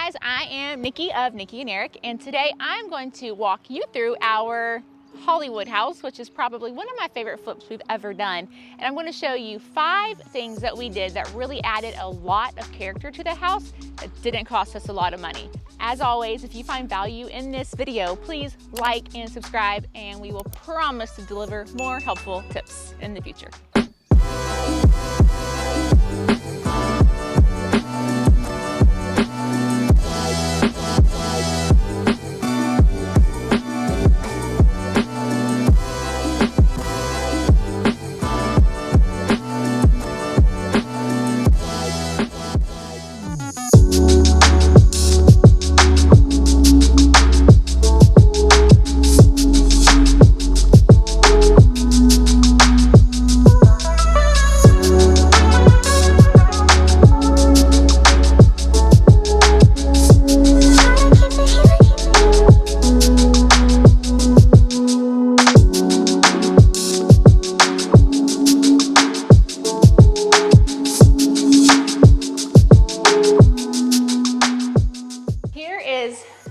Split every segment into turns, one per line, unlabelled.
guys, I am Nikki of Nikki and Eric, and today I'm going to walk you through our Hollywood house, which is probably one of my favorite flips we've ever done. And I'm going to show you 5 things that we did that really added a lot of character to the house that didn't cost us a lot of money. As always, if you find value in this video, please like and subscribe, and we will promise to deliver more helpful tips in the future.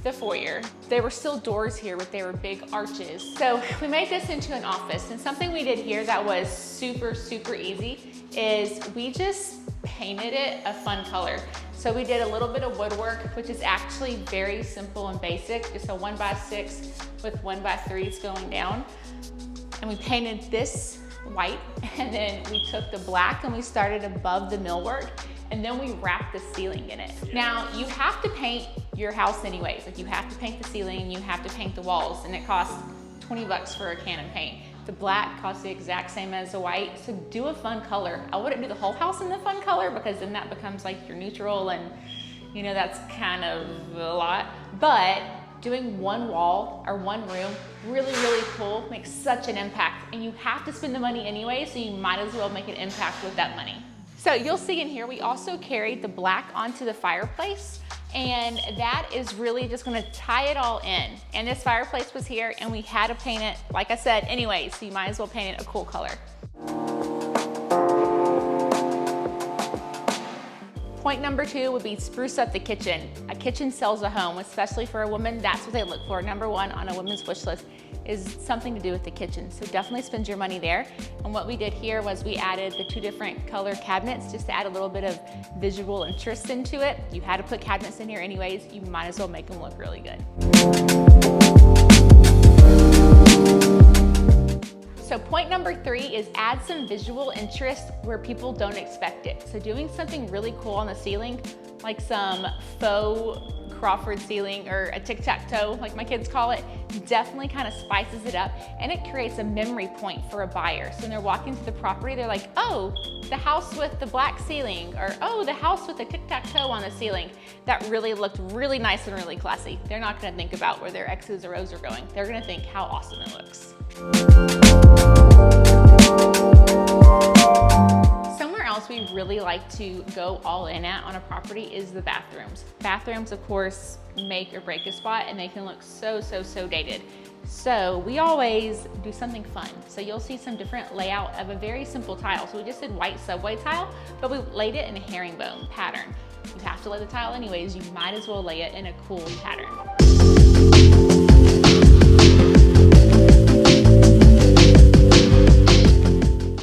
The foyer. There were still doors here, but they were big arches. So we made this into an office, and something we did here that was super easy is we just painted it a fun color. So we did a little bit of woodwork, which is actually very simple and basic, just a 1x6 with 1x3s going down. And we painted this white, and then we took the black and we started above the millwork, and then we wrapped the ceiling in it. Now, you have to paint your house anyways. Like, you have to paint the ceiling, you have to paint the walls, and it costs 20 bucks for a can of paint. The black costs the exact same as the white, so do a fun color. I wouldn't do the whole house in the fun color because then that becomes like your neutral, and you know, that's kind of a lot. But doing one wall or one room, really cool, makes such an impact. And you have to spend the money anyway, so you might as well make an impact with that money. So you'll see in here, we also carried the black onto the fireplace, and that is really just gonna tie it all in. And this fireplace was here, and we had to paint it, like I said, anyway, so you might as well paint it a cool color. Point number 2 would be spruce up the kitchen. A kitchen sells a home, especially for a woman. That's what they look for. Number 1 on a woman's wish list is something to do with the kitchen. So definitely spend your money there. And what we did here was we added the 2 different color cabinets just to add a little bit of visual interest into it. You had to put cabinets in here anyways. You might as well make them look really good. So point number 3 is add some visual interest where people don't expect it. So doing something really cool on the ceiling, like some faux Crawford ceiling or a tic-tac-toe, like my kids call it, definitely kind of spices it up, and it creates a memory point for a buyer. So when they're walking through the property, they're like, oh, the house with the black ceiling, or oh, the house with the tic-tac-toe on the ceiling. That really looked really nice and really classy. They're not gonna think about where their X's or O's are going. They're gonna think how awesome it looks. Somewhere else we really like to go all in at on a property is the bathrooms. Bathrooms, of course, make or break a spot, and they can look so dated. So we always do something fun. So you'll see some different layout of a very simple tile. So we just did white subway tile, but we laid it in a herringbone pattern. You have to lay the tile anyways. You might as well lay it in a cool pattern.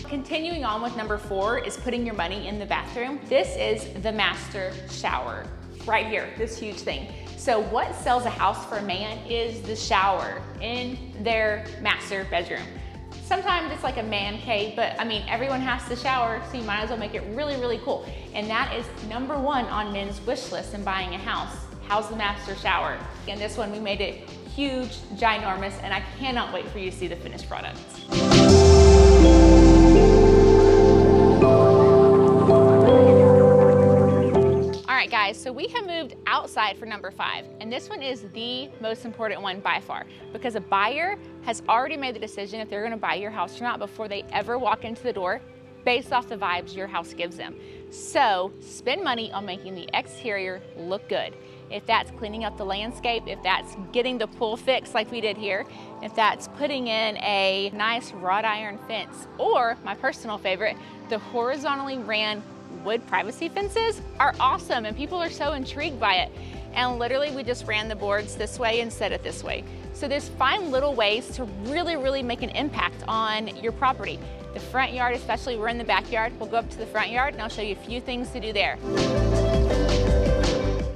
Continuing on with number 4 is putting your money in the bathroom. This is the master shower right here, this huge thing. So what sells a house for a man is the shower in their master bedroom. Sometimes it's like a man cave, but I mean, everyone has to shower, so you might as well make it really cool. And that is number 1 on men's wish list in buying a house. How's the master shower? And this one, we made it huge, ginormous, and I cannot wait for you to see the finished product. All right, guys, so we have moved outside for number 5, and this one is the most important one by far, because a buyer has already made the decision if they're gonna buy your house or not before they ever walk into the door, based off the vibes your house gives them. So spend money on making the exterior look good. If that's cleaning up the landscape, if that's getting the pool fixed like we did here, if that's putting in a nice wrought iron fence, or my personal favorite, the horizontally ran wood privacy fences are awesome and people are so intrigued by it. and literally we just ran the boards this way and set it this way. So there's fine little ways to really make an impact on your property. The front yard especially, we're in the backyard. We'll go up to the front yard and I'll show you a few things to do there.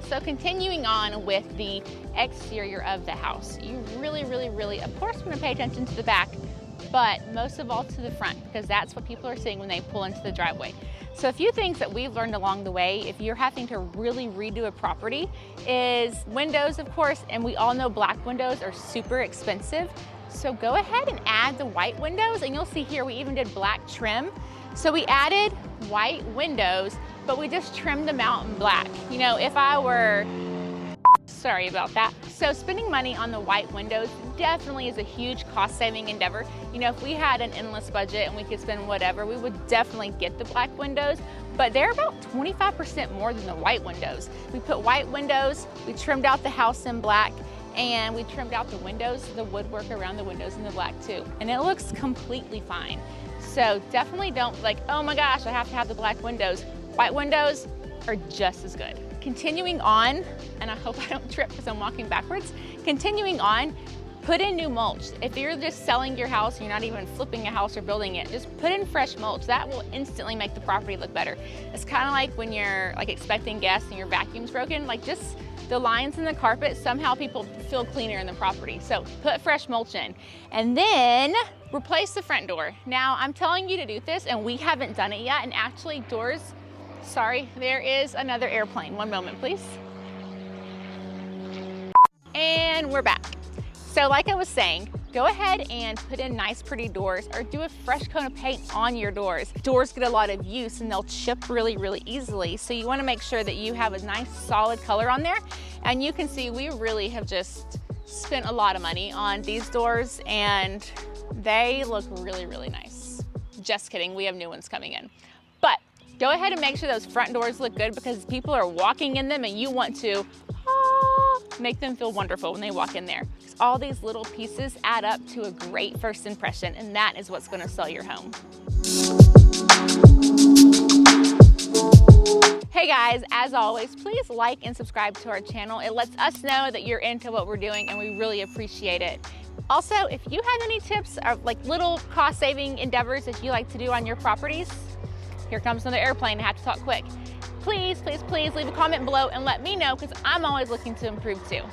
So continuing on with the exterior of the house, you really, of course, want to pay attention to the back, but most of all to the front, because that's what people are seeing when they pull into the driveway. So a few things that we've learned along the way, if you're having to really redo a property, is windows, of course, and we all know black windows are super expensive. So go ahead and add the white windows, and you'll see here we even did black trim. So we added white windows, but we just trimmed them out in black. You know, if I were, sorry about that. So spending money on the white windows definitely is a huge cost-saving endeavor. You know, if we had an endless budget and we could spend whatever, we would definitely get the black windows, but they're about 25% more than the white windows. We put white windows, we trimmed out the house in black, and we trimmed out the windows, the woodwork around the windows in the black too. And it looks completely fine. So definitely don't like, oh my gosh, I have to have the black windows. White windows are just as good. Continuing on, and I hope I don't trip because I'm walking backwards. Continuing on, put in new mulch. If you're just selling your house, you're not even flipping a house or building it, just put in fresh mulch. That will instantly make the property look better. It's kind of like when you're like expecting guests and your vacuum's broken, like just the lines in the carpet, somehow people feel cleaner in the property. So put fresh mulch in. And then replace the front door. Now I'm telling you to do this and we haven't done it yet. And actually doors, sorry, there is another airplane. One moment, please. And we're back. So like I was saying, go ahead and put in nice pretty doors or do a fresh coat of paint on your doors. Doors get a lot of use and they'll chip really easily. So you want to make sure that you have a nice solid color on there. And you can see we really have just spent a lot of money on these doors and they look really nice. Just kidding, we have new ones coming in. But go ahead and make sure those front doors look good because people are walking in them and you want to make them feel wonderful when they walk in there. All these little pieces add up to a great first impression, and that is what's going to sell your home. Hey guys, as always, please like and subscribe to our channel. It lets us know that you're into what we're doing and we really appreciate it. Also, if you have any tips or like little cost-saving endeavors that you like to do on your properties, here comes another airplane, I have to talk quick. Please leave a comment below and let me know because I'm always looking to improve too.